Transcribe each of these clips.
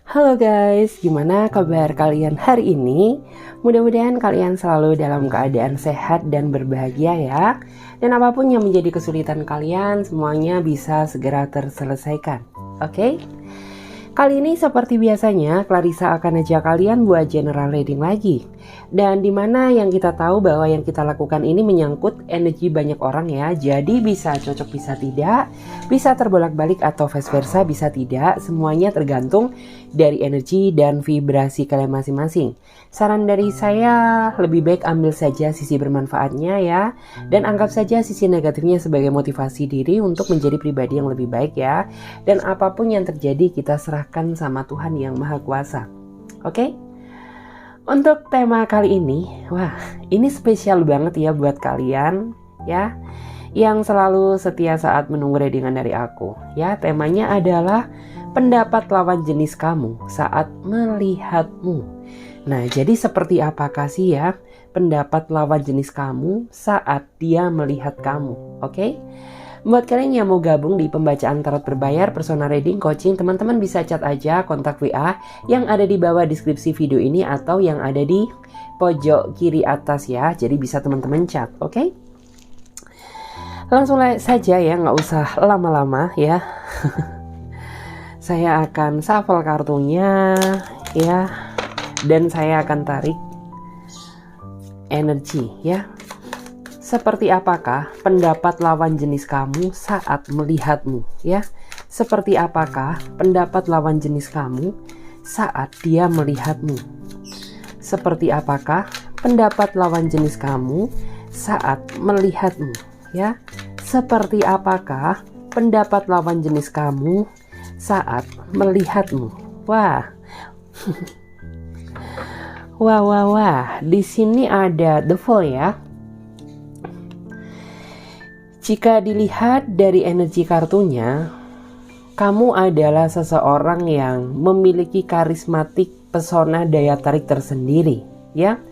Halo guys, gimana kabar kalian hari ini? Mudah-mudahan kalian selalu dalam keadaan sehat dan berbahagia ya. Dan apapun yang menjadi kesulitan kalian, semuanya bisa segera terselesaikan. Oke? Kali ini seperti biasanya, Clarissa akan ajak kalian buat general reading lagi. Dan dimana yang kita tahu bahwa yang kita lakukan ini menyangkut energi banyak orang ya. Jadi bisa cocok, bisa tidak, bisa terbolak-balik atau vice versa, bisa tidak. Semuanya tergantung dari energi dan vibrasi kalian masing-masing. Saran dari saya, lebih baik ambil saja sisi bermanfaatnya ya. Dan anggap saja sisi negatifnya sebagai motivasi diri untuk menjadi pribadi yang lebih baik ya. Dan apapun yang terjadi kita serahkan sama Tuhan yang Maha Kuasa. Oke? Untuk tema kali ini, wah ini spesial banget ya buat kalian ya yang selalu setia saat menunggu readingan dari aku ya. Temanya adalah pendapat lawan jenis kamu saat melihatmu. Nah, jadi seperti apakah sih ya pendapat lawan jenis kamu saat dia melihat kamu? Oke? Buat kalian yang mau gabung di pembacaan tarot berbayar, personal reading, coaching, teman-teman bisa chat aja kontak WA yang ada di bawah deskripsi video ini atau yang ada di pojok kiri atas ya. Jadi bisa teman-teman chat, oke? Langsung saja ya, nggak usah lama-lama ya. Saya akan shuffle kartunya ya, dan saya akan tarik energi ya. Seperti apakah pendapat lawan jenis kamu saat melihatmu ya? Seperti apakah pendapat lawan jenis kamu saat dia melihatmu? Seperti apakah pendapat lawan jenis kamu saat melihatmu ya? Seperti apakah pendapat lawan jenis kamu saat melihatmu? Wah. Wah. Di sini ada the Fool ya. Jika dilihat dari energi kartunya, kamu adalah seseorang yang memiliki karismatik, pesona, daya tarik tersendiri, ya.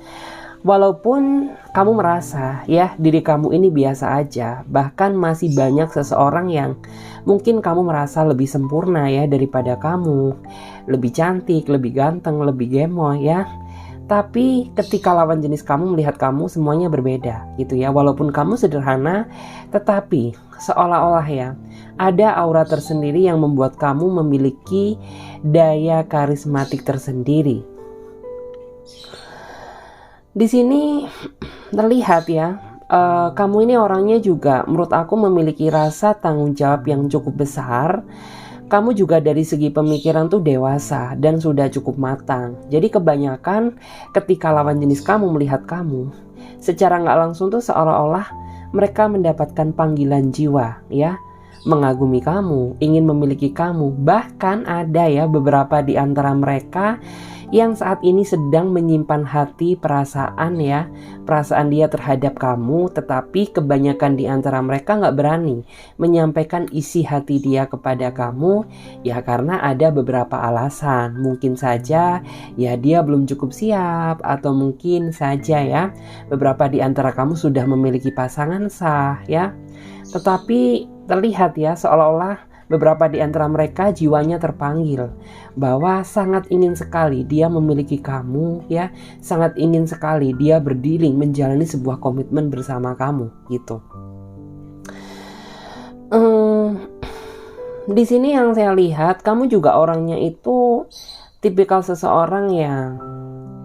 Walaupun kamu merasa ya diri kamu ini biasa aja, bahkan masih banyak seseorang yang mungkin kamu merasa lebih sempurna ya daripada kamu, lebih cantik, lebih ganteng, lebih gemoy ya. Tapi ketika lawan jenis kamu melihat kamu semuanya berbeda gitu ya. Walaupun kamu sederhana, tetapi seolah-olah ya ada aura tersendiri yang membuat kamu memiliki daya karismatik tersendiri. Di sini terlihat ya, kamu ini orangnya juga menurut aku memiliki rasa tanggung jawab yang cukup besar. Kamu juga dari segi pemikiran tuh dewasa dan sudah cukup matang. Jadi kebanyakan ketika lawan jenis kamu melihat kamu, secara nggak langsung tuh seolah-olah mereka mendapatkan panggilan jiwa ya, mengagumi kamu, ingin memiliki kamu. Bahkan ada ya beberapa di antara mereka yang saat ini sedang menyimpan hati perasaan ya, perasaan dia terhadap kamu, tetapi kebanyakan di antara mereka nggak berani menyampaikan isi hati dia kepada kamu ya karena ada beberapa alasan. Mungkin saja ya dia belum cukup siap, atau mungkin saja ya beberapa di antara kamu sudah memiliki pasangan sah ya, tetapi terlihat ya seolah-olah beberapa di antara mereka jiwanya terpanggil bahwa sangat ingin sekali dia memiliki kamu ya, sangat ingin sekali dia berdiling menjalani sebuah komitmen bersama kamu gitu. Di sini yang saya lihat kamu juga orangnya itu tipikal seseorang yang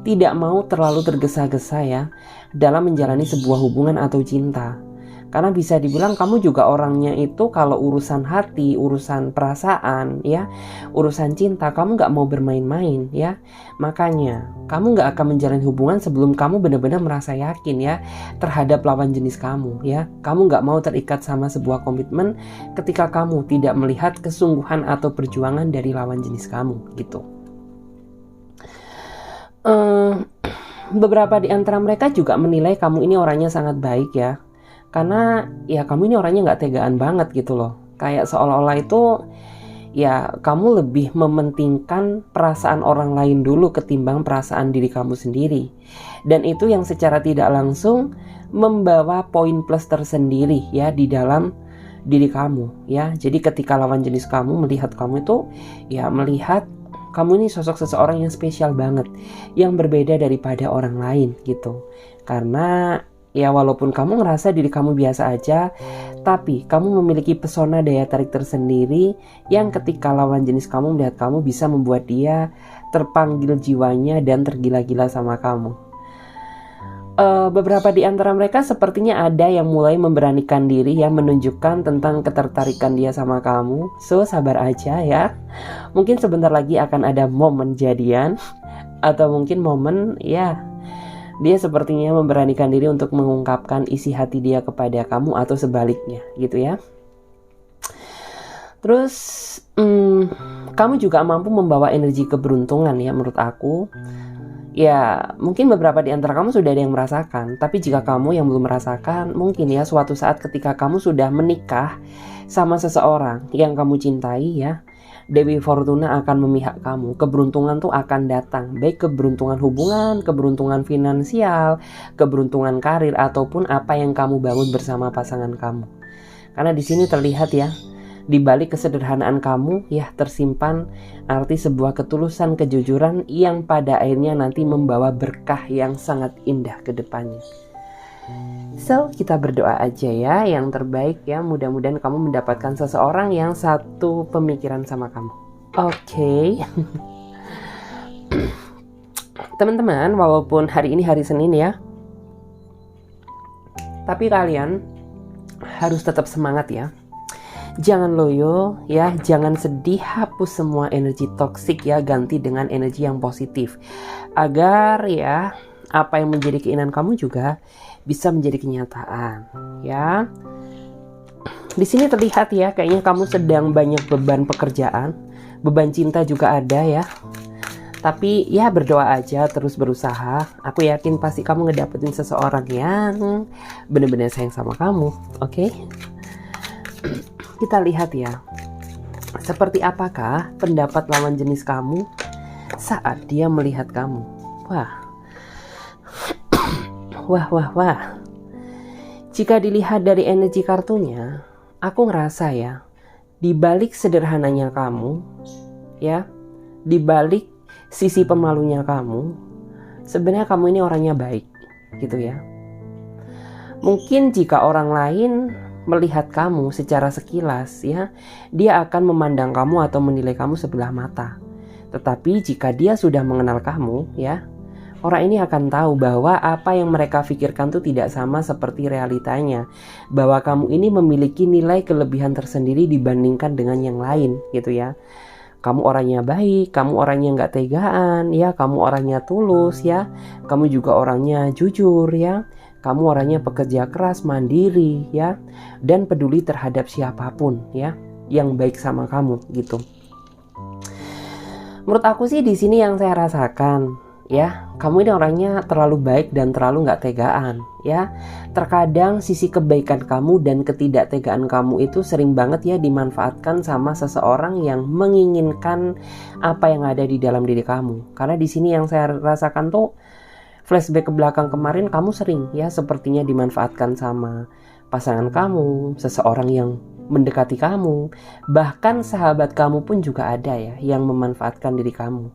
tidak mau terlalu tergesa-gesa ya dalam menjalani sebuah hubungan atau cinta. Karena bisa dibilang kamu juga orangnya itu kalau urusan hati, urusan perasaan ya, urusan cinta kamu gak mau bermain-main ya. Makanya kamu gak akan menjalin hubungan sebelum kamu benar-benar merasa yakin ya terhadap lawan jenis kamu ya. Kamu gak mau terikat sama sebuah komitmen ketika kamu tidak melihat kesungguhan atau perjuangan dari lawan jenis kamu gitu. Beberapa di antara mereka juga menilai kamu ini orangnya sangat baik ya. Karena ya kamu ini orangnya gak tegaan banget gitu loh. Kayak seolah-olah itu ya kamu lebih mementingkan perasaan orang lain dulu ketimbang perasaan diri kamu sendiri. Dan itu yang secara tidak langsung membawa poin plus tersendiri ya di dalam diri kamu ya. Jadi ketika lawan jenis kamu melihat kamu itu ya melihat kamu ini sosok seseorang yang spesial banget, yang berbeda daripada orang lain gitu. Karena ya walaupun kamu ngerasa diri kamu biasa aja, tapi kamu memiliki pesona daya tarik tersendiri yang ketika lawan jenis kamu melihat kamu bisa membuat dia terpanggil jiwanya dan tergila-gila sama kamu. Beberapa di antara mereka sepertinya ada yang mulai memberanikan diri ya, menunjukkan tentang ketertarikan dia sama kamu. So sabar aja ya. Mungkin sebentar lagi akan ada momen jadian, atau mungkin momen ya dia sepertinya memberanikan diri untuk mengungkapkan isi hati dia kepada kamu, atau sebaliknya gitu ya. Terus kamu juga mampu membawa energi keberuntungan ya menurut aku. Ya mungkin beberapa di antara kamu sudah ada yang merasakan, tapi jika kamu yang belum merasakan, mungkin ya suatu saat ketika kamu sudah menikah sama seseorang yang kamu cintai ya, Dewi Fortuna akan memihak kamu. Keberuntungan tuh akan datang, baik keberuntungan hubungan, keberuntungan finansial, keberuntungan karir, ataupun apa yang kamu bangun bersama pasangan kamu. Karena di sini terlihat ya, di balik kesederhanaan kamu ya tersimpan arti sebuah ketulusan, kejujuran yang pada akhirnya nanti membawa berkah yang sangat indah ke depannya. So, kita berdoa aja ya yang terbaik ya. Mudah-mudahan kamu mendapatkan seseorang yang satu pemikiran sama kamu. Oke. Teman-teman, walaupun hari ini hari Senin ya, tapi kalian harus tetap semangat ya. Jangan loyo ya, jangan sedih, hapus semua energi toksik ya, ganti dengan energi yang positif. Agar ya, apa yang menjadi keinginan kamu juga bisa menjadi kenyataan ya. Di sini terlihat ya, kayaknya kamu sedang banyak beban pekerjaan, beban cinta juga ada ya. Tapi ya berdoa aja, terus berusaha. Aku yakin pasti kamu ngedapetin seseorang yang benar-benar sayang sama kamu, oke? Kita lihat ya, seperti apakah pendapat lawan jenis kamu saat dia melihat kamu. Wah. Jika dilihat dari energi kartunya, aku ngerasa ya, di balik sederhananya kamu, ya, di balik sisi pemalunya kamu, sebenarnya kamu ini orangnya baik, gitu ya. Mungkin jika orang lain melihat kamu secara sekilas ya, dia akan memandang kamu atau menilai kamu sebelah mata. Tetapi jika dia sudah mengenal kamu ya, orang ini akan tahu bahwa apa yang mereka pikirkan itu tidak sama seperti realitanya. Bahwa kamu ini memiliki nilai kelebihan tersendiri dibandingkan dengan yang lain gitu ya. Kamu orangnya baik, kamu orangnya nggak tegaan ya, kamu orangnya tulus ya, kamu juga orangnya jujur ya. Kamu orangnya pekerja keras, mandiri ya, dan peduli terhadap siapapun ya yang baik sama kamu gitu. Menurut aku sih di sini yang saya rasakan ya, kamu ini orangnya terlalu baik dan terlalu nggak tegaan ya. Terkadang sisi kebaikan kamu dan ketidaktegaan kamu itu sering banget ya dimanfaatkan sama seseorang yang menginginkan apa yang ada di dalam diri kamu. Karena di sini yang saya rasakan tuh, flashback ke belakang kemarin, kamu sering ya sepertinya dimanfaatkan sama pasangan kamu, seseorang yang mendekati kamu, bahkan sahabat kamu pun juga ada ya yang memanfaatkan diri kamu.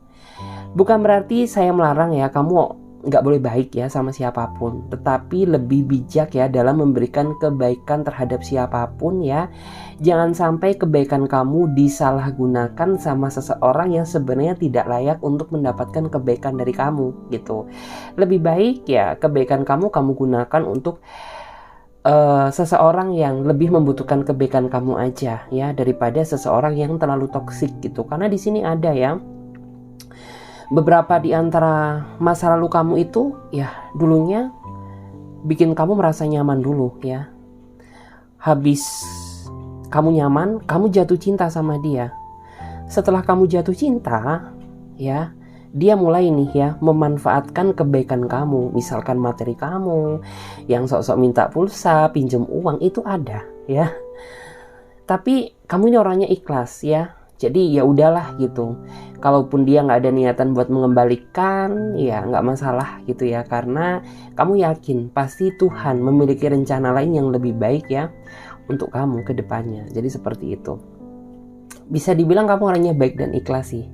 Bukan berarti saya melarang ya kamu nggak boleh baik ya sama siapapun, tetapi lebih bijak ya dalam memberikan kebaikan terhadap siapapun ya. Jangan sampai kebaikan kamu disalahgunakan sama seseorang yang sebenarnya tidak layak untuk mendapatkan kebaikan dari kamu gitu. Lebih baik ya kebaikan kamu gunakan untuk seseorang yang lebih membutuhkan kebaikan kamu aja ya, daripada seseorang yang terlalu toksik gitu. Karena di sini ada ya, beberapa di antara masa lalu kamu itu ya dulunya bikin kamu merasa nyaman dulu ya. Habis kamu nyaman, kamu jatuh cinta sama dia. Setelah kamu jatuh cinta ya, dia mulai nih ya memanfaatkan kebaikan kamu. Misalkan materi kamu yang sok-sok minta pulsa, pinjam uang, itu ada ya. Tapi kamu ini orangnya ikhlas ya. Jadi ya udahlah gitu. Kalaupun dia nggak ada niatan buat mengembalikan, ya nggak masalah gitu ya. Karena kamu yakin pasti Tuhan memiliki rencana lain yang lebih baik ya untuk kamu ke depannya. Jadi seperti itu. Bisa dibilang kamu orangnya baik dan ikhlas sih.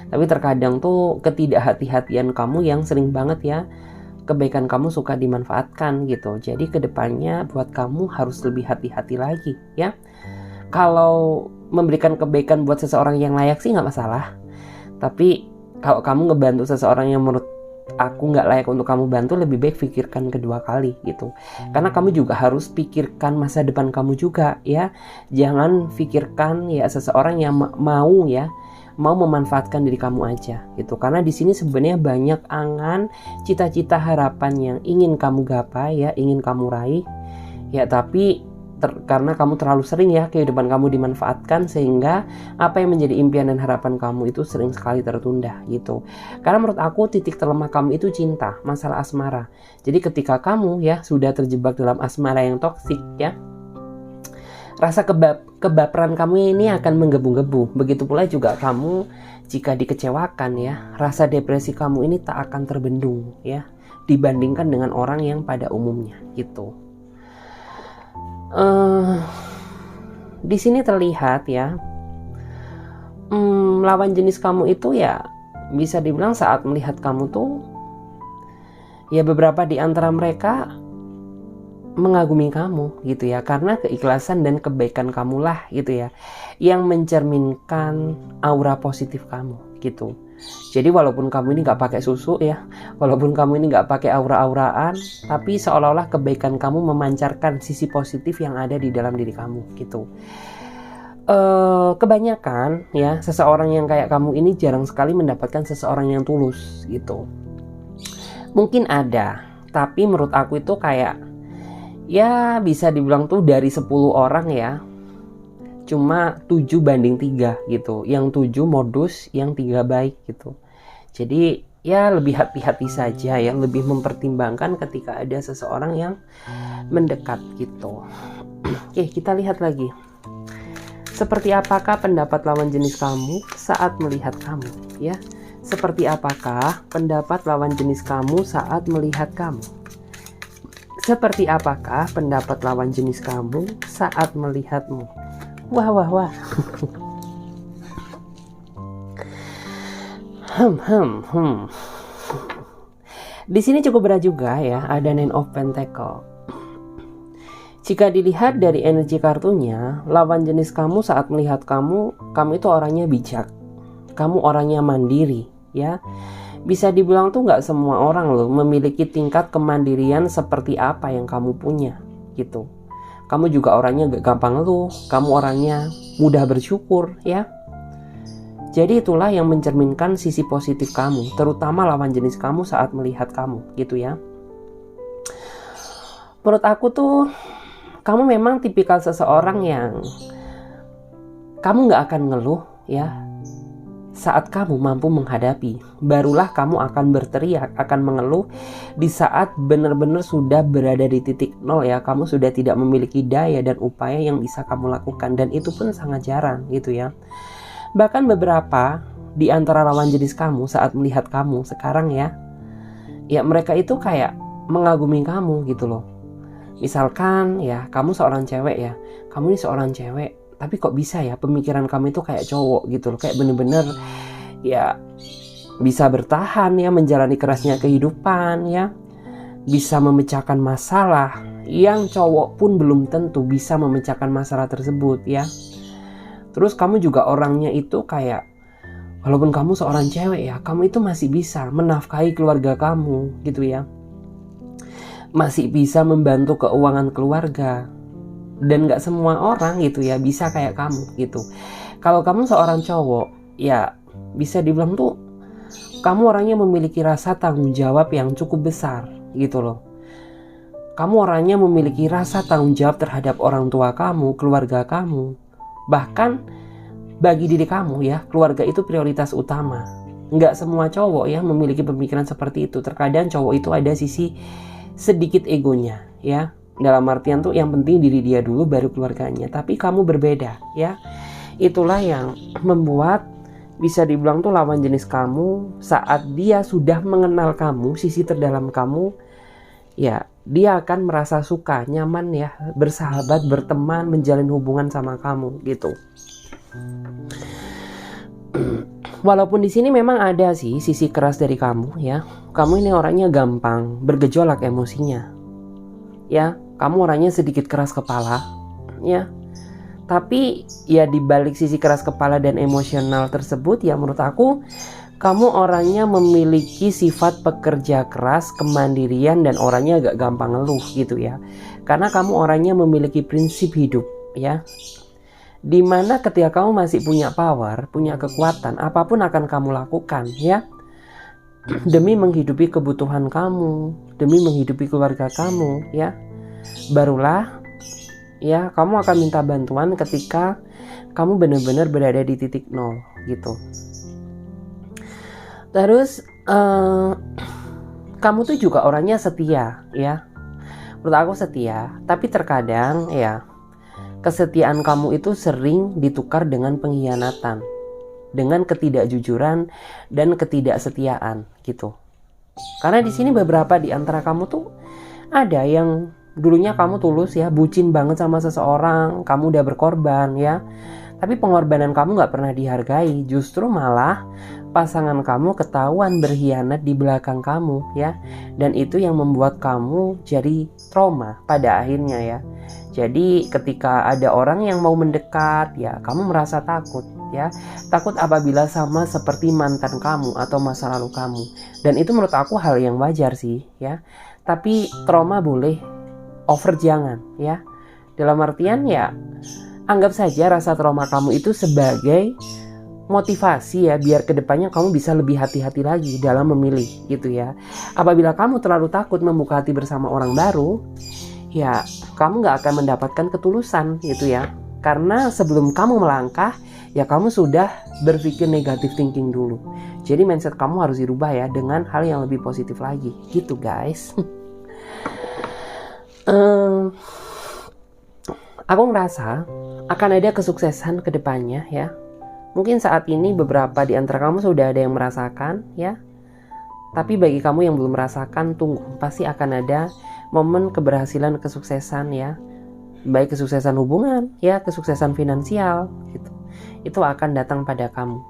Tapi terkadang tuh ketidakhati-hatian kamu yang sering banget ya, kebaikan kamu suka dimanfaatkan gitu. Jadi kedepannya buat kamu harus lebih hati-hati lagi ya. Kalau memberikan kebaikan buat seseorang yang layak sih nggak masalah. Tapi kalau kamu ngebantu seseorang yang menurut aku nggak layak untuk kamu bantu, lebih baik pikirkan kedua kali gitu. Karena kamu juga harus pikirkan masa depan kamu juga ya. Jangan pikirkan ya seseorang yang mau memanfaatkan diri kamu aja gitu. Karena di sini sebenarnya banyak angan, cita-cita, harapan yang ingin kamu gapai ya, ingin kamu raih ya, tapi karena kamu terlalu sering ya kehidupan kamu dimanfaatkan, sehingga apa yang menjadi impian dan harapan kamu itu sering sekali tertunda gitu. Karena menurut aku titik terlemah kamu itu cinta, masalah asmara. Jadi ketika kamu ya sudah terjebak dalam asmara yang toksik ya, rasa kebaperan kamu ini akan menggebu-gebu. Begitu pula juga kamu jika dikecewakan ya, rasa depresi kamu ini tak akan terbendung ya, dibandingkan dengan orang yang pada umumnya gitu. Di sini terlihat ya, lawan jenis kamu itu ya bisa dibilang saat melihat kamu tuh ya, beberapa di antara mereka mengagumi kamu gitu ya, karena keikhlasan dan kebaikan kamulah gitu ya yang mencerminkan aura positif kamu gitu. Jadi walaupun kamu ini nggak pakai susu ya, walaupun kamu ini nggak pakai aura-auraan, tapi seolah-olah kebaikan kamu memancarkan sisi positif yang ada di dalam diri kamu gitu. Kebanyakan ya seseorang yang kayak kamu ini jarang sekali mendapatkan seseorang yang tulus gitu. Mungkin ada, tapi menurut aku itu kayak ya bisa dibilang tuh dari 10 orang ya, cuma 7 banding 3 gitu. Yang 7 modus, yang 3 baik gitu. Jadi ya lebih hati-hati saja ya, lebih mempertimbangkan ketika ada seseorang yang mendekat gitu. Oke, kita lihat lagi. Seperti apakah pendapat lawan jenis kamu saat melihat kamu ya? Seperti apakah pendapat lawan jenis kamu saat melihat kamu? Seperti apakah pendapat lawan jenis kamu saat melihatmu? Wah. Di sini cukup berat juga ya, ada Nine of Pentacles. Jika dilihat dari energi kartunya, lawan jenis kamu saat melihat kamu itu orangnya bijak. Kamu orangnya mandiri ya. Bisa dibilang tuh nggak semua orang loh memiliki tingkat kemandirian seperti apa yang kamu punya gitu. Kamu juga orangnya gak gampang ngeluh, kamu orangnya mudah bersyukur ya. Jadi itulah yang mencerminkan sisi positif kamu, terutama lawan jenis kamu saat melihat kamu gitu ya. Menurut aku tuh kamu memang tipikal seseorang yang kamu gak akan ngeluh ya. Saat kamu mampu menghadapi, barulah kamu akan berteriak, akan mengeluh di saat benar-benar sudah berada di titik nol ya. Kamu sudah tidak memiliki daya dan upaya yang bisa kamu lakukan, dan itu pun sangat jarang gitu ya. Bahkan beberapa di antara lawan jenis kamu saat melihat kamu sekarang ya mereka itu kayak mengagumi kamu gitu loh. Misalkan ya, kamu seorang cewek ya, kamu ini seorang cewek, tapi kok bisa ya pemikiran kamu itu kayak cowok gitu loh. Kayak bener-bener ya bisa bertahan ya, menjalani kerasnya kehidupan ya. Bisa memecahkan masalah yang cowok pun belum tentu bisa memecahkan masalah tersebut ya. Terus kamu juga orangnya itu kayak, walaupun kamu seorang cewek ya, kamu itu masih bisa menafkahi keluarga kamu gitu ya. Masih bisa membantu keuangan keluarga. Dan gak semua orang gitu ya bisa kayak kamu gitu. Kalau kamu seorang cowok ya bisa dibilang tuh kamu orangnya memiliki rasa tanggung jawab yang cukup besar gitu loh. Kamu orangnya memiliki rasa tanggung jawab terhadap orang tua kamu, keluarga kamu. Bahkan bagi diri kamu ya, keluarga itu prioritas utama. Gak semua cowok ya memiliki pemikiran seperti itu. Terkadang cowok itu ada sisi sedikit egonya ya. Dalam artian tuh yang penting diri dia dulu baru keluarganya. Tapi kamu berbeda ya. Itulah yang membuat bisa dibilang tuh lawan jenis kamu saat dia sudah mengenal kamu, sisi terdalam kamu, ya dia akan merasa suka, nyaman ya, bersahabat, berteman, menjalin hubungan sama kamu gitu. Walaupun di sini memang ada sih sisi keras dari kamu ya. Kamu ini orangnya gampang bergejolak emosinya. Ya, kamu orangnya sedikit keras kepala ya. Tapi ya di balik sisi keras kepala dan emosional tersebut ya menurut aku kamu orangnya memiliki sifat pekerja keras, kemandirian dan orangnya agak gampang ngeluh gitu ya. Karena kamu orangnya memiliki prinsip hidup ya. Dimana ketika kamu masih punya power, punya kekuatan, apapun akan kamu lakukan ya. Demi menghidupi kebutuhan kamu, demi menghidupi keluarga kamu ya. Barulah ya kamu akan minta bantuan ketika kamu benar-benar berada di titik nol gitu. Terus kamu tuh juga orangnya setia ya. Menurut aku setia, tapi terkadang ya kesetiaan kamu itu sering ditukar dengan pengkhianatan, dengan ketidakjujuran dan ketidaksetiaan gitu. Karena di sini beberapa di antara kamu tuh ada yang dulunya kamu tulus ya, bucin banget sama seseorang, kamu udah berkorban ya. Tapi pengorbanan kamu gak pernah dihargai, justru malah pasangan kamu ketahuan berkhianat di belakang kamu ya. Dan itu yang membuat kamu jadi trauma pada akhirnya ya. Jadi ketika ada orang yang mau mendekat ya, kamu merasa takut ya. Takut apabila sama seperti mantan kamu atau masa lalu kamu. Dan itu menurut aku hal yang wajar sih ya. Tapi trauma boleh, over jangan ya. Dalam artian ya anggap saja rasa trauma kamu itu sebagai motivasi ya, biar kedepannya kamu bisa lebih hati-hati lagi dalam memilih gitu ya. Apabila kamu terlalu takut membuka hati bersama orang baru, ya kamu gak akan mendapatkan ketulusan gitu ya. Karena sebelum kamu melangkah, ya kamu sudah berpikir negatif thinking dulu. Jadi mindset kamu harus dirubah ya dengan hal yang lebih positif lagi gitu guys. Aku ngerasa akan ada kesuksesan ke depannya ya. Mungkin saat ini beberapa di antara kamu sudah ada yang merasakan ya. Tapi bagi kamu yang belum merasakan, tunggu. Pasti akan ada momen keberhasilan, kesuksesan ya. Baik kesuksesan hubungan ya, kesuksesan finansial gitu. Itu akan datang pada kamu.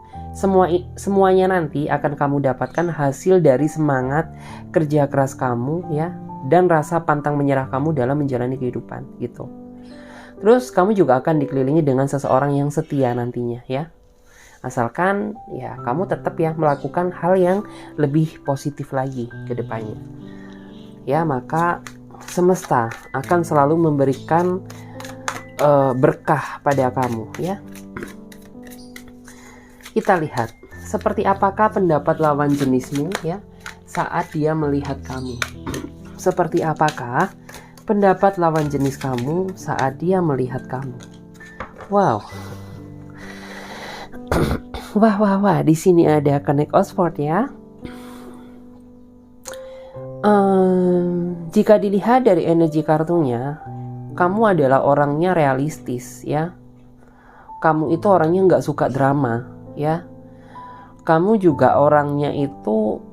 Semuanya nanti akan kamu dapatkan hasil dari semangat kerja keras kamu ya. Dan rasa pantang menyerah kamu dalam menjalani kehidupan gitu. Terus kamu juga akan dikelilingi dengan seseorang yang setia nantinya ya. Asalkan ya kamu tetap ya melakukan hal yang lebih positif lagi ke depannya. Ya maka semesta akan selalu memberikan berkah pada kamu ya. Kita lihat seperti apakah pendapat lawan jenismu ya saat dia melihat kamu. Seperti apakah pendapat lawan jenis kamu saat dia melihat kamu. Wow. Wah. Di sini ada Connect Oxford ya. Jika dilihat dari energi kartunya, kamu adalah orangnya realistis ya. Kamu itu orangnya nggak suka drama ya. Kamu juga orangnya itu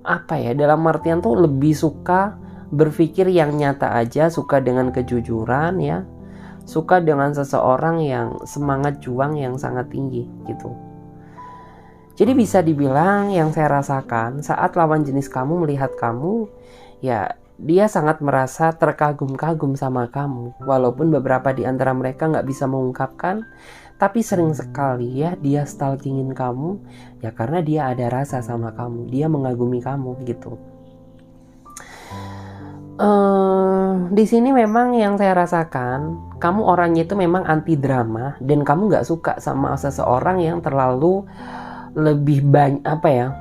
apa ya, dalam artian tuh lebih suka berpikir yang nyata aja, suka dengan kejujuran ya, suka dengan seseorang yang semangat juang yang sangat tinggi gitu. Jadi bisa dibilang yang saya rasakan saat lawan jenis kamu melihat kamu, ya dia sangat merasa terkagum-kagum sama kamu. Walaupun beberapa di antara mereka nggak bisa mengungkapkan, tapi sering sekali ya dia stalkingin kamu, ya karena dia ada rasa sama kamu, dia mengagumi kamu gitu. Di sini memang yang saya rasakan, kamu orangnya itu memang anti drama dan kamu nggak suka sama seseorang yang terlalu lebih banyak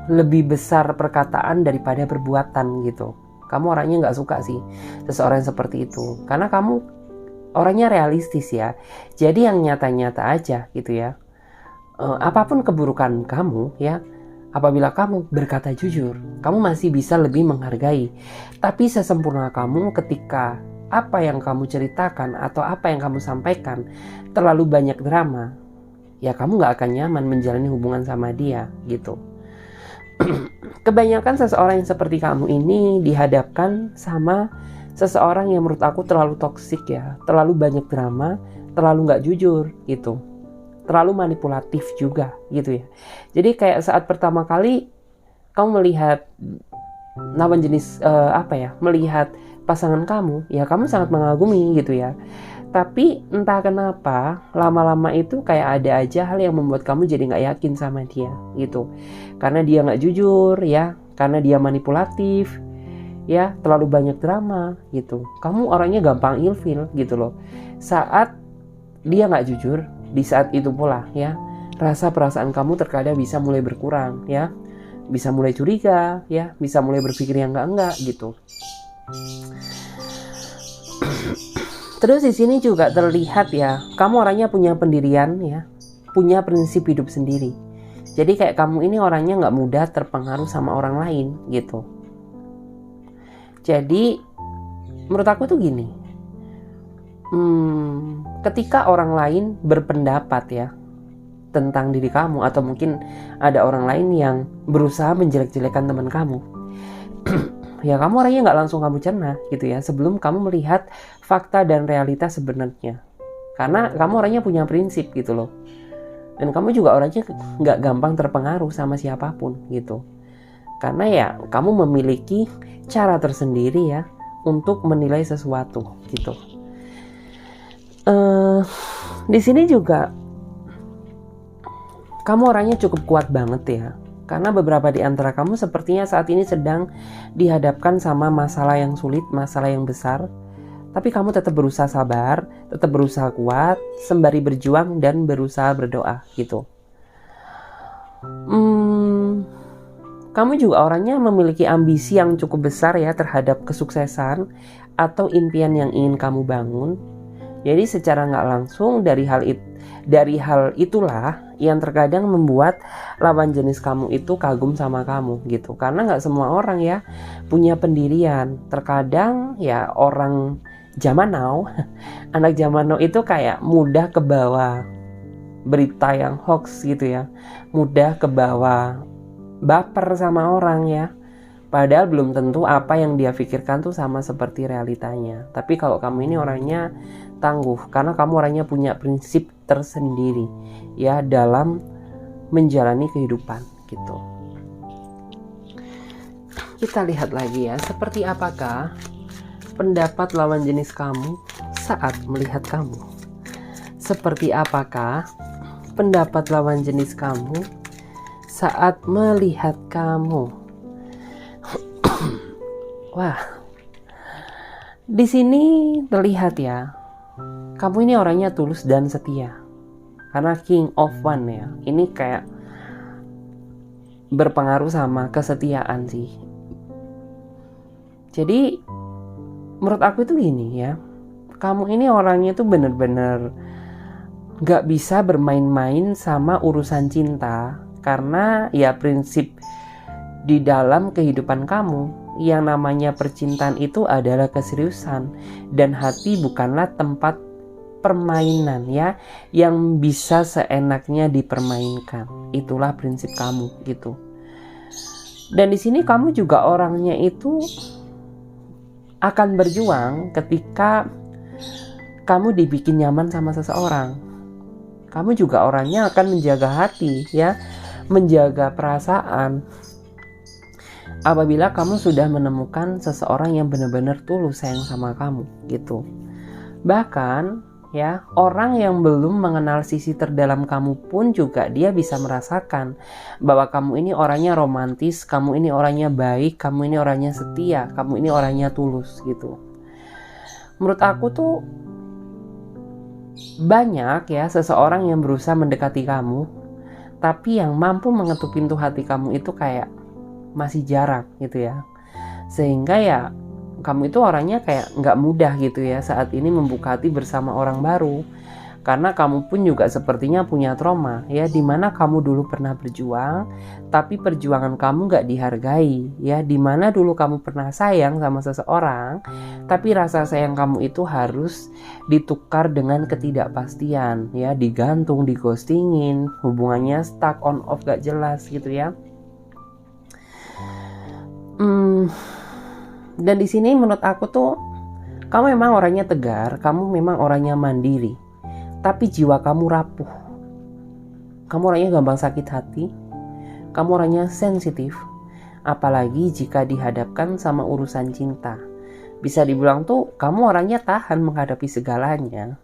lebih besar perkataan daripada perbuatan gitu. Kamu orangnya nggak suka sih seseorang yang seperti itu, karena kamu orangnya realistis ya. Jadi yang nyata-nyata aja gitu ya. Apapun keburukan kamu ya, apabila kamu berkata jujur, kamu masih bisa lebih menghargai. Tapi sesempurna kamu ketika apa yang kamu ceritakan atau apa yang kamu sampaikan terlalu banyak drama, ya kamu gak akan nyaman menjalani hubungan sama dia gitu. Kebanyakan seseorang yang seperti kamu ini dihadapkan sama seseorang yang menurut aku terlalu toksik ya, terlalu banyak drama, terlalu gak jujur gitu. terlalu manipulatif juga gitu ya. Jadi kayak saat pertama kali kamu melihat lawan jenis melihat pasangan kamu, ya kamu sangat mengagumi gitu ya. Tapi entah kenapa lama-lama itu kayak ada aja hal yang membuat kamu jadi nggak yakin sama dia gitu. Karena dia nggak jujur ya, karena dia manipulatif ya, terlalu banyak drama gitu. Kamu orangnya gampang ilfil gitu loh. Saat dia nggak jujur, di saat itu pula ya, rasa perasaan kamu terkadang bisa mulai berkurang ya. Bisa mulai curiga ya, bisa mulai berpikir yang enggak gitu. Terus di sini juga terlihat ya, kamu orangnya punya pendirian ya, punya prinsip hidup sendiri. Jadi kayak kamu ini orangnya nggak mudah terpengaruh sama orang lain gitu. Jadi menurut aku tuh gini, ketika orang lain berpendapat ya tentang diri kamu, atau mungkin ada orang lain yang berusaha menjelek-jelekan teman kamu, ya kamu orangnya nggak langsung kamu cerna gitu ya, sebelum kamu melihat fakta dan realitas sebenarnya. Karena kamu orangnya punya prinsip gitu loh. Dan kamu juga orangnya nggak gampang terpengaruh sama siapapun gitu. Karena ya kamu memiliki cara tersendiri ya untuk menilai sesuatu gitu. Di sini juga kamu orangnya cukup kuat banget ya. Karena beberapa di antara kamu sepertinya saat ini sedang dihadapkan sama masalah yang sulit, masalah yang besar. Tapi kamu tetap berusaha sabar, tetap berusaha kuat, sembari berjuang dan berusaha berdoa gitu. Kamu juga orangnya memiliki ambisi yang cukup besar ya terhadap kesuksesan atau impian yang ingin kamu bangun. Jadi secara nggak langsung dari hal itulah yang terkadang membuat lawan jenis kamu itu kagum sama kamu gitu. Karena nggak semua orang ya punya pendirian. Terkadang ya orang zaman now, anak zaman now itu kayak mudah kebawa berita yang hoax gitu ya, mudah kebawa baper sama orang ya. Padahal belum tentu apa yang dia pikirkan tuh sama seperti realitanya. Tapi kalau kamu ini orangnya tangguh, karena kamu orangnya punya prinsip tersendiri ya dalam menjalani kehidupan gitu. Kita lihat lagi ya, seperti apakah pendapat lawan jenis kamu saat melihat kamu. Seperti apakah pendapat lawan jenis kamu saat melihat kamu. Wah, di sini terlihat ya, kamu ini orangnya tulus dan setia. Karena King of One ya, ini kayak berpengaruh sama kesetiaan sih. Jadi menurut aku itu gini ya, kamu ini orangnya tuh bener-bener gak bisa bermain-main sama urusan cinta. Karena ya prinsip di dalam kehidupan kamu, yang namanya percintaan itu adalah keseriusan. Dan hati bukanlah tempat permainan ya, yang bisa seenaknya dipermainkan. Itulah prinsip kamu gitu. Dan di sini kamu juga orangnya itu akan berjuang ketika kamu dibikin nyaman sama seseorang. Kamu juga orangnya akan menjaga hati ya, menjaga perasaan. Apabila kamu sudah menemukan seseorang yang benar-benar tulus sayang sama kamu gitu. Bahkan ya, orang yang belum mengenal sisi terdalam kamu pun juga dia bisa merasakan bahwa kamu ini orangnya romantis, kamu ini orangnya baik, kamu ini orangnya setia, kamu ini orangnya tulus gitu. Menurut aku tuh banyak ya seseorang yang berusaha mendekati kamu, tapi yang mampu mengetuk pintu hati kamu itu kayak masih jarang gitu ya. Sehingga ya kamu itu orangnya kayak nggak mudah gitu ya saat ini membuka hati bersama orang baru. Karena kamu pun juga sepertinya punya trauma ya, dimana kamu dulu pernah berjuang tapi perjuangan kamu nggak dihargai ya, dimana dulu kamu pernah sayang sama seseorang tapi rasa sayang kamu itu harus ditukar dengan ketidakpastian ya, digantung, dighostingin, hubungannya stuck on off gak jelas gitu ya. Dan di sini menurut aku tuh kamu memang orangnya tegar, kamu memang orangnya mandiri, tapi jiwa kamu rapuh. kamu orangnya gampang sakit hati, kamu orangnya sensitif, apalagi jika dihadapkan sama urusan cinta. Bisa dibilang tuh kamu orangnya tahan menghadapi segalanya,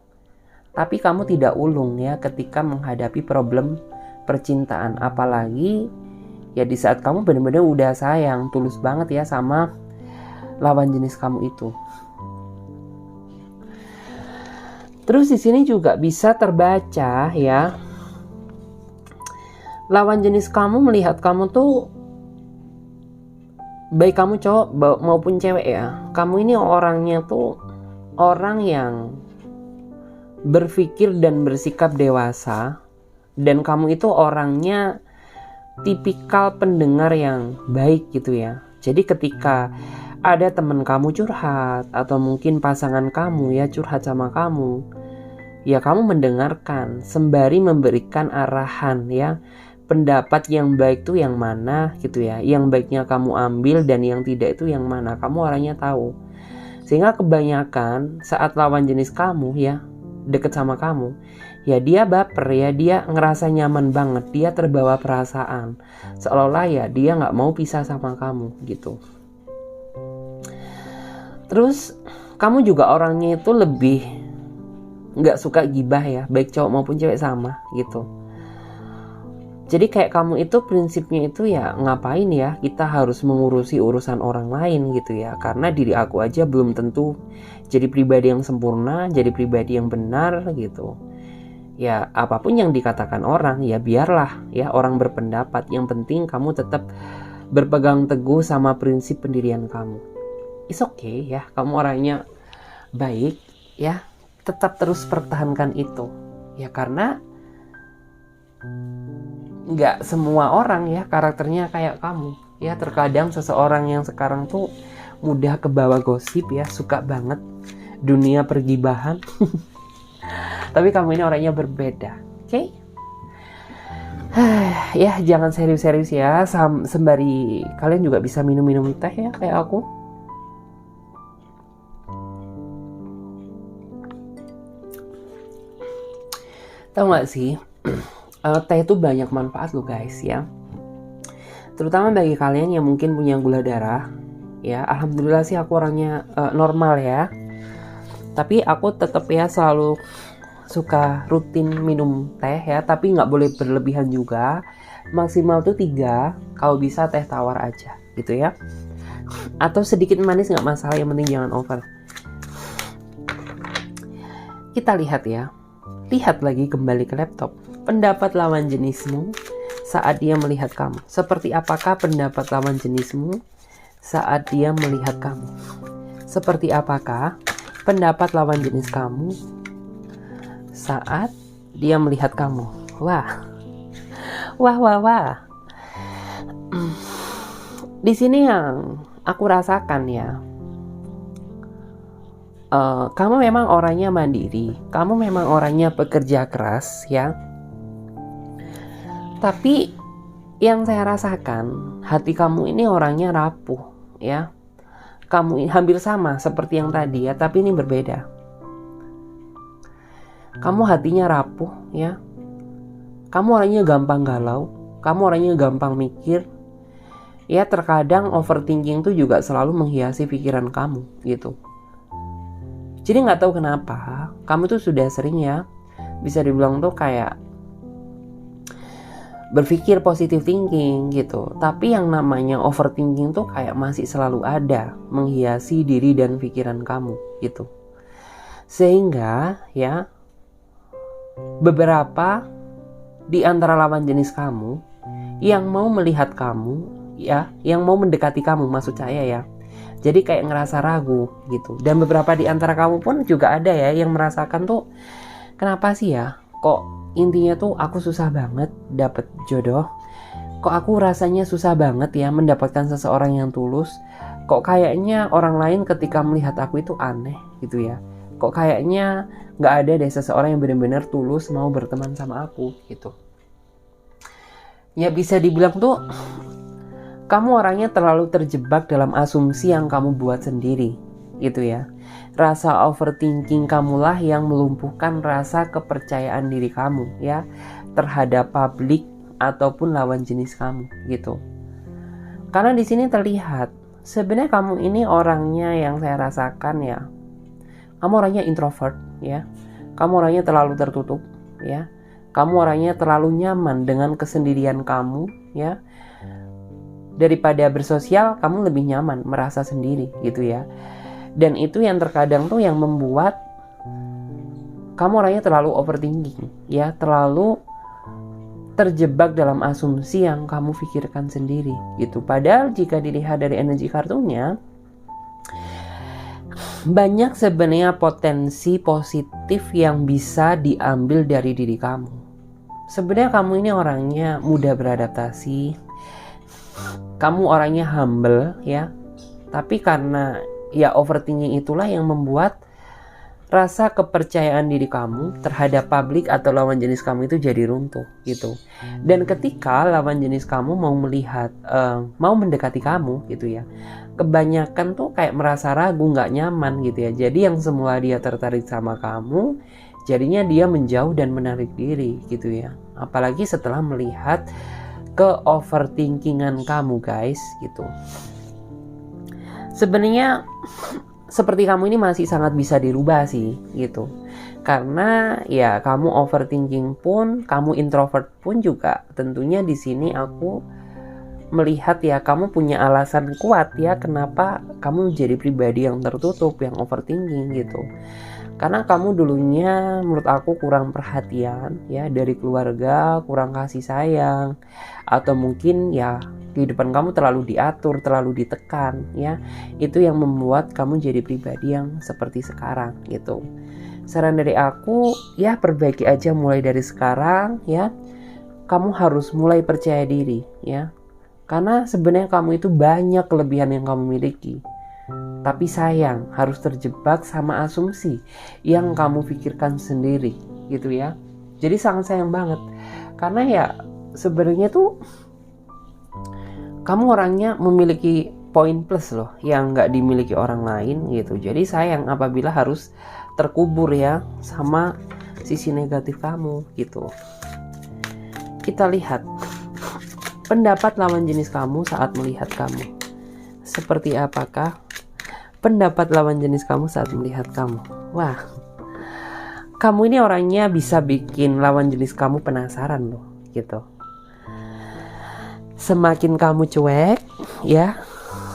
tapi kamu tidak ulung ya ketika menghadapi problem percintaan. Apalagi ya di saat kamu benar-benar udah sayang, tulus banget ya sama lawan jenis kamu itu. Terus di sini juga bisa terbaca ya, lawan jenis kamu melihat kamu tuh, baik kamu cowok maupun cewek ya, kamu ini orangnya tuh orang yang berpikir dan bersikap dewasa, dan kamu itu orangnya tipikal pendengar yang baik gitu ya. Jadi ketika ada teman kamu curhat atau mungkin pasangan kamu ya curhat sama kamu, ya kamu mendengarkan sembari memberikan arahan ya, pendapat yang baik tuh yang mana gitu ya, yang baiknya kamu ambil dan yang tidak itu yang mana, kamu orangnya tahu. Sehingga kebanyakan saat lawan jenis kamu ya deket sama kamu, ya dia baper ya, dia ngerasa nyaman banget, dia terbawa perasaan, seolah-olah ya dia gak mau pisah sama kamu gitu. Terus kamu juga orangnya itu lebih gak suka gibah ya, baik cowok maupun cewek sama gitu. Jadi kayak kamu itu prinsipnya itu ya ngapain ya kita harus mengurusi urusan orang lain gitu ya, karena diri aku aja belum tentu jadi pribadi yang sempurna, jadi pribadi yang benar gitu. Ya apapun yang dikatakan orang ya biarlah ya orang berpendapat, yang penting kamu tetap berpegang teguh sama prinsip pendirian kamu. It's okay ya, kamu orangnya baik ya, tetap terus pertahankan itu ya, karena nggak semua orang ya karakternya kayak kamu ya. Terkadang seseorang yang sekarang tuh mudah kebawa gosip ya, suka banget dunia pergibahan. Tapi kamu ini orangnya berbeda, oke? Ya jangan serius-serius ya, sembari kalian juga bisa minum-minum teh ya kayak aku. Tahu nggak sih, teh itu banyak manfaat loh guys ya, terutama bagi kalian yang mungkin punya gula darah ya. Alhamdulillah sih aku orangnya normal ya, tapi aku tetap ya selalu suka rutin minum teh ya, tapi nggak boleh berlebihan juga, maksimal tuh 3, kalau bisa teh tawar aja gitu ya, atau sedikit manis nggak masalah, yang penting jangan over. Kita lihat ya, lihat lagi kembali ke laptop. Pendapat lawan jenismu saat dia melihat kamu. Seperti apakah pendapat lawan jenismu saat dia melihat kamu? Seperti apakah pendapat lawan jenis kamu saat dia melihat kamu? Wah. Di sini yang aku rasakan ya, kamu memang orangnya mandiri, kamu memang orangnya pekerja keras ya. Tapi yang saya rasakan, hati kamu ini orangnya rapuh ya. Kamu hampir sama seperti yang tadi ya, tapi ini berbeda. Kamu hatinya rapuh ya. Kamu orangnya gampang galau, kamu orangnya gampang mikir. Ya terkadang overthinking tuh juga selalu menghiasi pikiran kamu gitu. Jadi gak tahu kenapa, kamu tuh sudah sering ya, bisa dibilang tuh kayak berpikir positive thinking gitu, tapi yang namanya overthinking tuh kayak masih selalu ada menghiasi diri dan pikiran kamu gitu. Sehingga ya beberapa di antara lawan jenis kamu yang mau melihat kamu ya, yang mau mendekati kamu maksud saya ya, jadi kayak ngerasa ragu gitu. Dan beberapa di antara kamu pun juga ada ya yang merasakan tuh, kenapa sih ya kok intinya tuh aku susah banget dapet jodoh, kok aku rasanya susah banget ya mendapatkan seseorang yang tulus, kok kayaknya orang lain ketika melihat aku itu aneh gitu ya, kok kayaknya gak ada deh seseorang yang benar-benar tulus mau berteman sama aku gitu. Ya bisa dibilang tuh kamu orangnya terlalu terjebak dalam asumsi yang kamu buat sendiri gitu ya. Rasa overthinking kamulah yang melumpuhkan rasa kepercayaan diri kamu ya terhadap publik ataupun lawan jenis kamu gitu. Karena di sini terlihat sebenarnya kamu ini orangnya yang saya rasakan ya. Kamu orangnya introvert ya. Kamu orangnya terlalu tertutup ya. Kamu orangnya terlalu nyaman dengan kesendirian kamu ya. Daripada bersosial, kamu lebih nyaman merasa sendiri gitu ya. Dan itu yang terkadang tuh yang membuat kamu orangnya terlalu overthinking ya, terlalu terjebak dalam asumsi yang kamu pikirkan sendiri gitu. Padahal jika dilihat dari energi kartunya, banyak sebenarnya potensi positif yang bisa diambil dari diri kamu. Sebenarnya kamu ini orangnya mudah beradaptasi, kamu orangnya humble ya, tapi karena ya overthinking itulah yang membuat rasa kepercayaan diri kamu terhadap publik atau lawan jenis kamu itu jadi runtuh gitu. Dan ketika lawan jenis kamu mau melihat, mau mendekati kamu gitu ya, kebanyakan tuh kayak merasa ragu, nggak nyaman gitu ya. Jadi yang semula dia tertarik sama kamu, jadinya dia menjauh dan menarik diri gitu ya. Apalagi setelah melihat ke overthinkingan kamu guys gitu. Sebenarnya seperti kamu ini masih sangat bisa dirubah sih gitu. Karena ya kamu overthinking pun, kamu introvert pun juga tentunya di sini aku melihat ya kamu punya alasan kuat ya kenapa kamu jadi pribadi yang tertutup, yang overthinking gitu. Karena kamu dulunya menurut aku kurang perhatian ya dari keluarga, kurang kasih sayang, atau mungkin ya kehidupan kamu terlalu diatur, terlalu ditekan ya. Itu yang membuat kamu jadi pribadi yang seperti sekarang gitu. Saran dari aku ya perbaiki aja mulai dari sekarang ya. Kamu harus mulai percaya diri ya. Karena sebenarnya kamu itu banyak kelebihan yang kamu miliki. Tapi sayang harus terjebak sama asumsi yang kamu pikirkan sendiri gitu ya. Jadi sangat sayang banget. Karena ya sebenarnya tuh kamu orangnya memiliki poin plus loh yang gak dimiliki orang lain gitu. Jadi sayang apabila harus terkubur ya sama sisi negatif kamu gitu. Kita lihat pendapat lawan jenis kamu saat melihat kamu. Seperti apakah pendapat lawan jenis kamu saat melihat kamu? Wah, kamu ini orangnya bisa bikin lawan jenis kamu penasaran loh gitu. Semakin kamu cuek ya,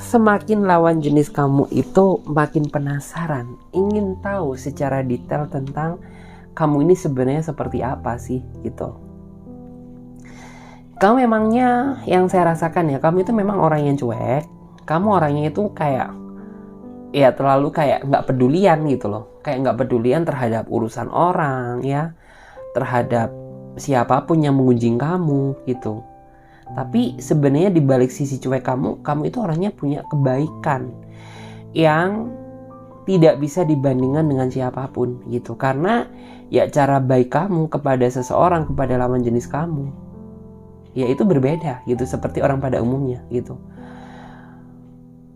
semakin lawan jenis kamu itu makin penasaran, ingin tahu secara detail tentang kamu ini sebenarnya seperti apa sih gitu. Kamu memangnya yang saya rasakan ya, kamu itu memang orang yang cuek. Kamu orangnya itu kayak ya terlalu kayak nggak pedulian gitu loh, kayak nggak pedulian terhadap urusan orang ya, terhadap siapapun yang mengunjing kamu gitu. Tapi sebenarnya di balik sisi cuek kamu itu orangnya punya kebaikan yang tidak bisa dibandingkan dengan siapapun gitu. Karena ya cara baik kamu kepada seseorang, kepada lawan jenis kamu, ya itu berbeda gitu seperti orang pada umumnya gitu.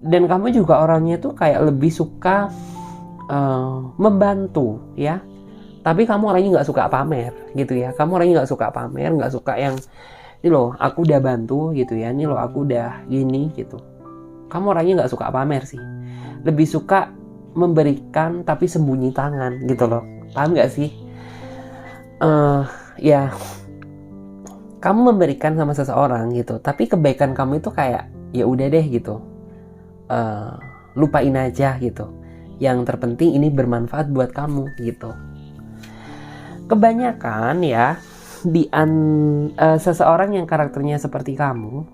Dan kamu juga orangnya tuh kayak lebih suka membantu ya. Tapi kamu orangnya nggak suka pamer gitu ya. Kamu orangnya nggak suka pamer, nggak suka yang ini loh aku udah bantu gitu ya. Ini loh aku udah gini gitu. Kamu orangnya nggak suka pamer sih. Lebih suka memberikan tapi sembunyi tangan gitu loh. Paham nggak sih? Ya kamu memberikan sama seseorang gitu. Tapi kebaikan kamu itu kayak ya udah deh gitu. Lupain aja gitu. Yang terpenting ini bermanfaat buat kamu gitu. Kebanyakan ya seseorang yang karakternya seperti kamu,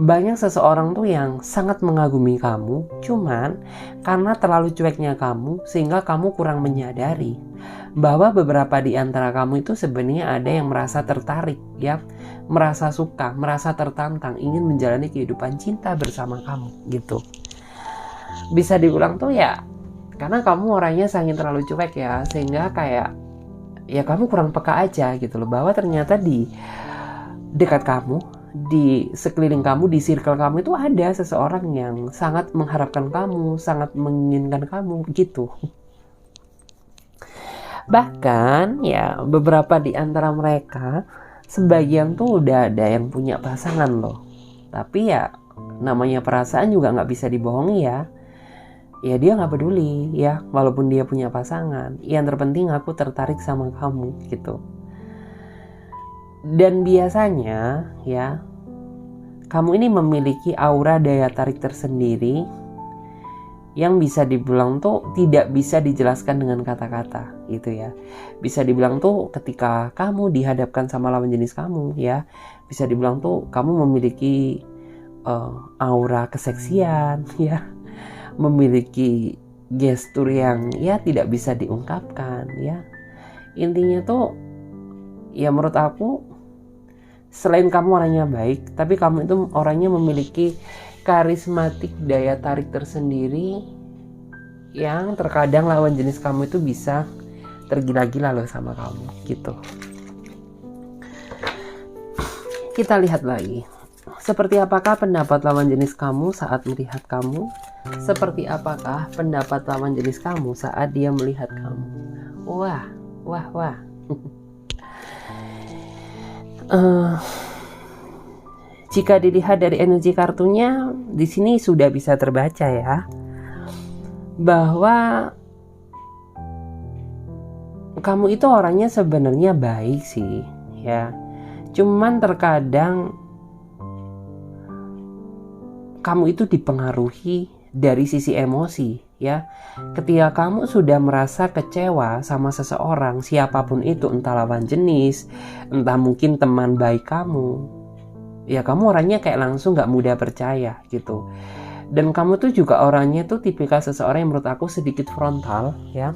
banyak seseorang tuh yang sangat mengagumi kamu, cuman karena terlalu cueknya kamu sehingga kamu kurang menyadari bahwa beberapa di antara kamu itu sebenarnya ada yang merasa tertarik ya, merasa suka, merasa tertantang ingin menjalani kehidupan cinta bersama kamu gitu. Bisa diulang tuh ya karena kamu orangnya sangat terlalu cuek ya, sehingga kayak ya kamu kurang peka aja gitu loh, bahwa ternyata di dekat kamu di sekeliling kamu, di circle kamu itu ada seseorang yang sangat mengharapkan kamu, sangat menginginkan kamu gitu. Bahkan ya beberapa di antara mereka, sebagian tuh udah ada yang punya pasangan loh. Tapi ya namanya perasaan juga nggak bisa dibohongi ya. Ya dia nggak peduli ya, walaupun dia punya pasangan. Yang terpenting aku tertarik sama kamu gitu. Dan biasanya ya, kamu ini memiliki aura daya tarik tersendiri yang bisa dibilang tuh tidak bisa dijelaskan dengan kata-kata gitu ya. Bisa dibilang tuh ketika kamu dihadapkan sama lawan jenis kamu ya, bisa dibilang tuh kamu memiliki aura keseksian ya, memiliki gestur yang ya tidak bisa diungkapkan ya. Intinya tuh ya menurut aku, selain kamu orangnya baik, tapi kamu itu orangnya memiliki karismatik daya tarik tersendiri yang terkadang lawan jenis kamu itu bisa tergila-gila loh sama kamu gitu. Kita lihat lagi. Seperti apakah pendapat lawan jenis kamu saat melihat kamu? Seperti apakah pendapat lawan jenis kamu saat dia melihat kamu? Wah. Jika dilihat dari energi kartunya, di sini sudah bisa terbaca ya, bahwa kamu itu orangnya sebenarnya baik sih ya. Cuman terkadang kamu itu dipengaruhi dari sisi emosi ya. Ketika kamu sudah merasa kecewa sama seseorang, siapapun itu, entah lawan jenis, entah mungkin teman baik kamu, ya kamu orangnya kayak langsung gak mudah percaya gitu. Dan kamu tuh juga orangnya tuh tipikal seseorang yang menurut aku sedikit frontal ya.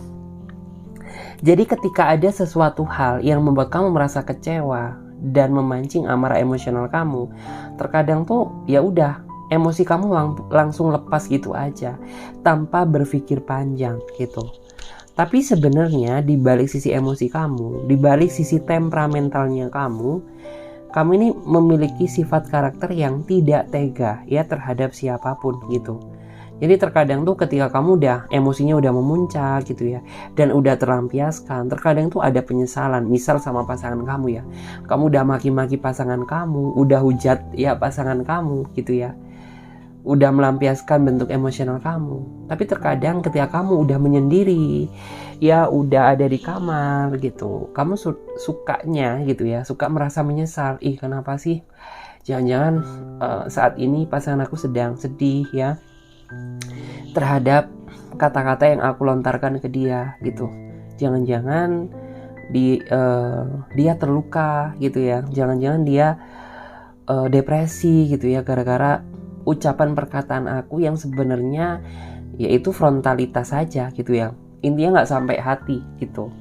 Jadi ketika ada sesuatu hal yang membuat kamu merasa kecewa dan memancing amarah emosional kamu, terkadang tuh ya udah, emosi kamu langsung lepas gitu aja tanpa berpikir panjang gitu. Tapi sebenarnya di balik sisi emosi kamu, di balik sisi temperamentalnya kamu ini memiliki sifat karakter yang tidak tega ya terhadap siapapun gitu. Jadi terkadang tuh ketika kamu udah emosinya udah memuncak gitu ya, dan udah terlampiaskan, terkadang tuh ada penyesalan. Misal sama pasangan kamu ya, kamu udah maki-maki pasangan kamu, udah hujat ya pasangan kamu gitu ya, udah melampiaskan bentuk emosional kamu. Tapi terkadang ketika kamu udah menyendiri ya, udah ada di kamar gitu, kamu sukanya gitu ya, suka merasa menyesal. Ih kenapa sih, jangan-jangan saat ini pasangan aku sedang sedih ya terhadap kata-kata yang aku lontarkan ke dia gitu. Jangan-jangan dia terluka gitu ya, jangan-jangan dia depresi gitu ya, gara-gara ucapan perkataan aku yang sebenarnya yaitu frontalitas saja gitu ya, intinya nggak sampai hati gitu.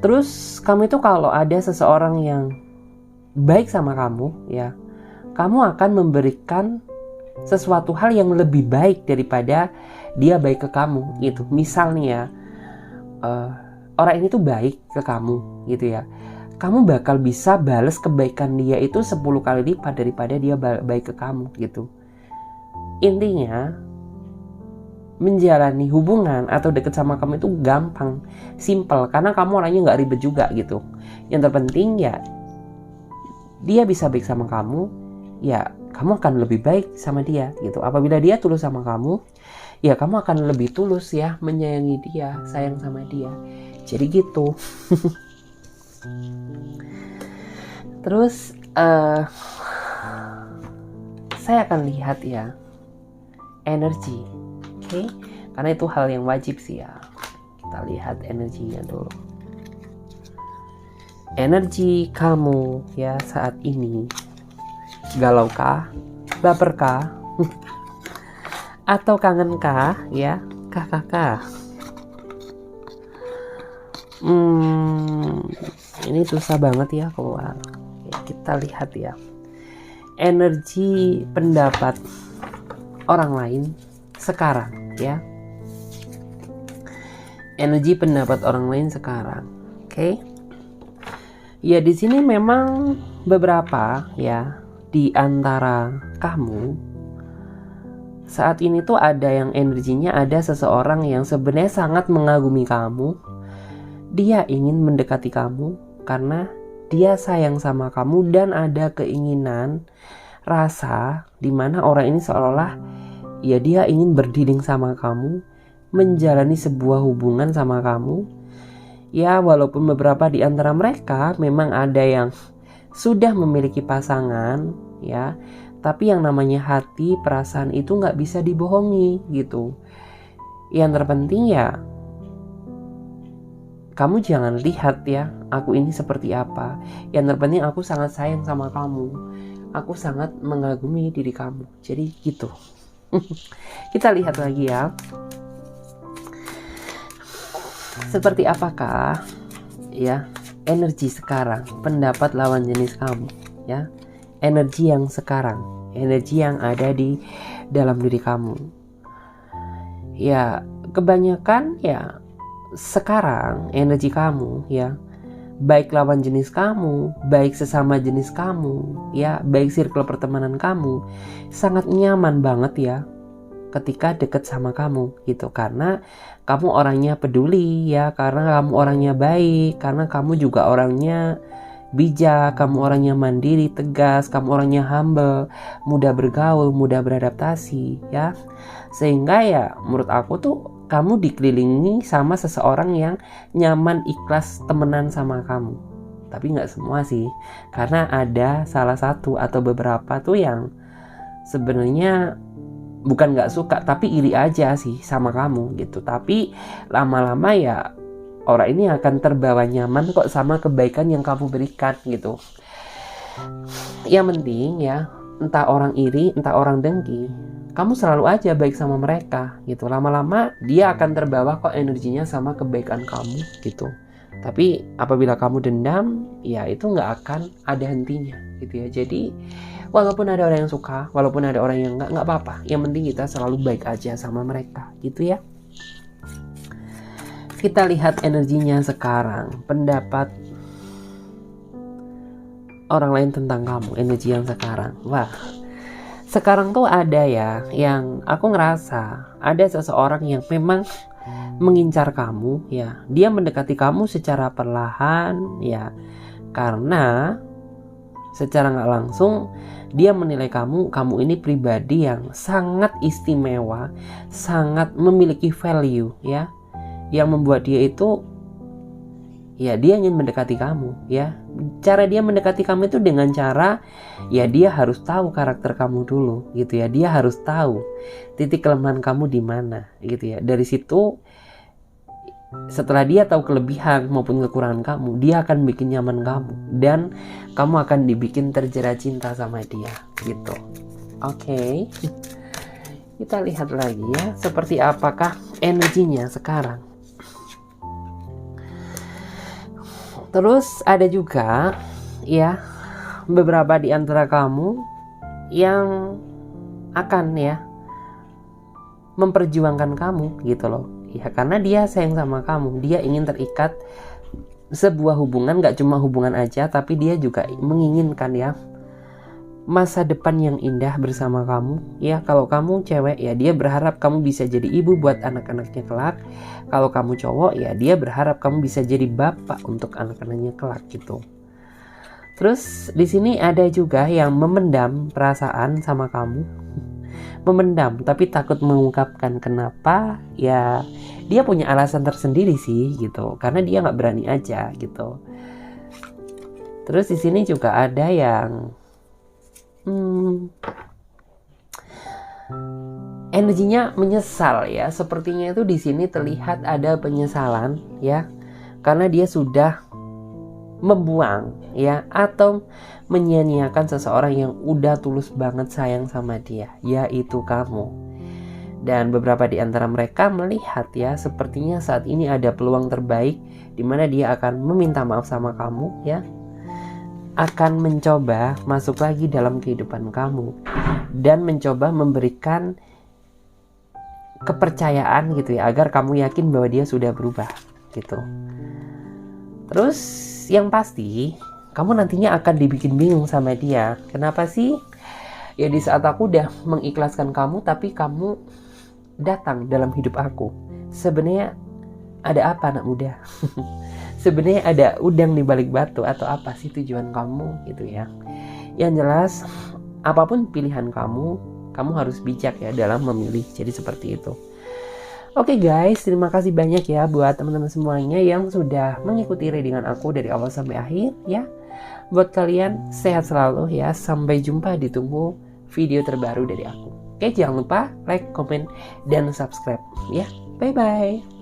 Terus kamu itu kalau ada seseorang yang baik sama kamu ya, kamu akan memberikan sesuatu hal yang lebih baik daripada dia baik ke kamu gitu. Misalnya orang ini tuh baik ke kamu gitu ya, kamu bakal bisa balas kebaikan dia itu 10 kali lipat daripada dia baik ke kamu gitu. Intinya menjalani hubungan atau deket sama kamu itu gampang, simple, karena kamu orangnya gak ribet juga gitu. Yang terpenting ya dia bisa baik sama kamu, ya kamu akan lebih baik sama dia gitu. Apabila dia tulus sama kamu, ya kamu akan lebih tulus ya menyayangi dia, sayang sama dia. Jadi gitu. Terus saya akan lihat ya energi, oke? Karena itu hal yang wajib sih ya. Kita lihat energinya dulu. Energi kamu ya saat ini, galaukah, baperkah, atau kangenkah ya, kakak? Ini susah banget ya keluar. Kita lihat ya energi pendapat orang lain sekarang ya. Energi pendapat orang lain sekarang, oke? Ya di sini memang beberapa ya di antara kamu saat ini tuh ada yang energinya, ada seseorang yang sebenarnya sangat mengagumi kamu. Dia ingin mendekati kamu karena dia sayang sama kamu dan ada keinginan, rasa dimana orang ini seolah-olah ya dia ingin berdinding sama kamu, menjalani sebuah hubungan sama kamu. Ya walaupun beberapa di antara mereka memang ada yang sudah memiliki pasangan ya, tapi yang namanya hati, perasaan itu gak bisa dibohongi gitu. Yang terpenting ya kamu jangan lihat ya aku ini seperti apa. Yang terpenting aku sangat sayang sama kamu, aku sangat mengagumi diri kamu. Jadi gitu. Kita lihat lagi ya, seperti apakah ya energi sekarang, pendapat lawan jenis kamu ya, energi yang sekarang, energi yang ada di dalam diri kamu. Ya kebanyakan ya sekarang energi kamu ya, baik lawan jenis kamu, baik sesama jenis kamu ya, baik circle pertemanan kamu sangat nyaman banget ya ketika deket sama kamu gitu, karena kamu orangnya peduli ya, karena kamu orangnya baik, karena kamu juga orangnya bijak, kamu orangnya mandiri, tegas, kamu orangnya humble, mudah bergaul, mudah beradaptasi ya. Sehingga ya menurut aku tuh kamu dikelilingi sama seseorang yang nyaman, ikhlas temenan sama kamu. Tapi gak semua sih, karena ada salah satu atau beberapa tuh yang sebenarnya bukan gak suka, tapi iri aja sih sama kamu gitu. Tapi lama-lama ya orang ini akan terbawa nyaman kok sama kebaikan yang kamu berikan gitu. Yang penting ya, entah orang iri, entah orang dengki, kamu selalu aja baik sama mereka gitu. Lama-lama dia akan terbawa kok energinya sama kebaikan kamu gitu. Tapi apabila kamu dendam, ya itu gak akan ada hentinya gitu ya. Jadi walaupun ada orang yang suka, walaupun ada orang yang gak apa-apa. Yang penting kita selalu baik aja sama mereka gitu ya. Kita lihat energinya sekarang, pendapat orang lain tentang kamu, energi yang sekarang. Wah, sekarang tuh ada ya yang aku ngerasa ada seseorang yang memang mengincar kamu ya. Dia mendekati kamu secara perlahan ya, karena secara gak langsung dia menilai kamu ini pribadi yang sangat istimewa, sangat memiliki value ya, yang membuat dia itu ya dia ingin mendekati kamu ya. Cara dia mendekati kamu itu dengan cara ya dia harus tahu karakter kamu dulu gitu ya. Dia harus tahu titik kelemahan kamu di mana gitu ya. Dari situ setelah dia tahu kelebihan maupun kekurangan kamu, dia akan bikin nyaman kamu dan kamu akan dibikin terjerat cinta sama dia gitu. Oke. Kita lihat lagi ya, seperti apakah energinya sekarang. Terus ada juga ya beberapa di antara kamu yang akan ya memperjuangkan kamu gitu loh ya, karena dia sayang sama kamu. Dia ingin terikat sebuah hubungan, gak cuma hubungan aja, tapi dia juga menginginkan ya masa depan yang indah bersama kamu ya. Kalau kamu cewek ya dia berharap kamu bisa jadi ibu buat anak-anaknya kelak. Kalau kamu cowok ya dia berharap kamu bisa jadi bapak untuk anak-anaknya kelak gitu. Terus di sini ada juga yang memendam perasaan sama kamu. Memendam tapi takut mengungkapkan. Kenapa? Ya dia punya alasan tersendiri sih gitu, karena dia nggak berani aja gitu. Terus di sini juga ada yang energinya menyesal ya. Sepertinya itu di sini terlihat ada penyesalan ya, karena dia sudah membuang ya atau menyia-nyiakan seseorang yang udah tulus banget sayang sama dia, yaitu kamu. Dan beberapa di antara mereka melihat ya, sepertinya saat ini ada peluang terbaik di mana dia akan meminta maaf sama kamu ya, akan mencoba masuk lagi dalam kehidupan kamu dan mencoba memberikan kepercayaan gitu ya, agar kamu yakin bahwa dia sudah berubah gitu. Terus yang pasti kamu nantinya akan dibikin bingung sama dia. Kenapa sih? Ya di saat aku udah mengikhlaskan kamu, tapi kamu datang dalam hidup aku. Sebenarnya ada apa anak muda? Sebenarnya ada udang di balik batu atau apa sih tujuan kamu gitu ya. Yang jelas apapun pilihan kamu harus bijak ya dalam memilih. Jadi seperti itu. Oke guys, terima kasih banyak ya buat teman-teman semuanya yang sudah mengikuti readingan aku dari awal sampai akhir ya. Buat kalian sehat selalu ya. Sampai jumpa, ditunggu video terbaru dari aku. Oke, jangan lupa like, komen, dan subscribe ya. Bye bye.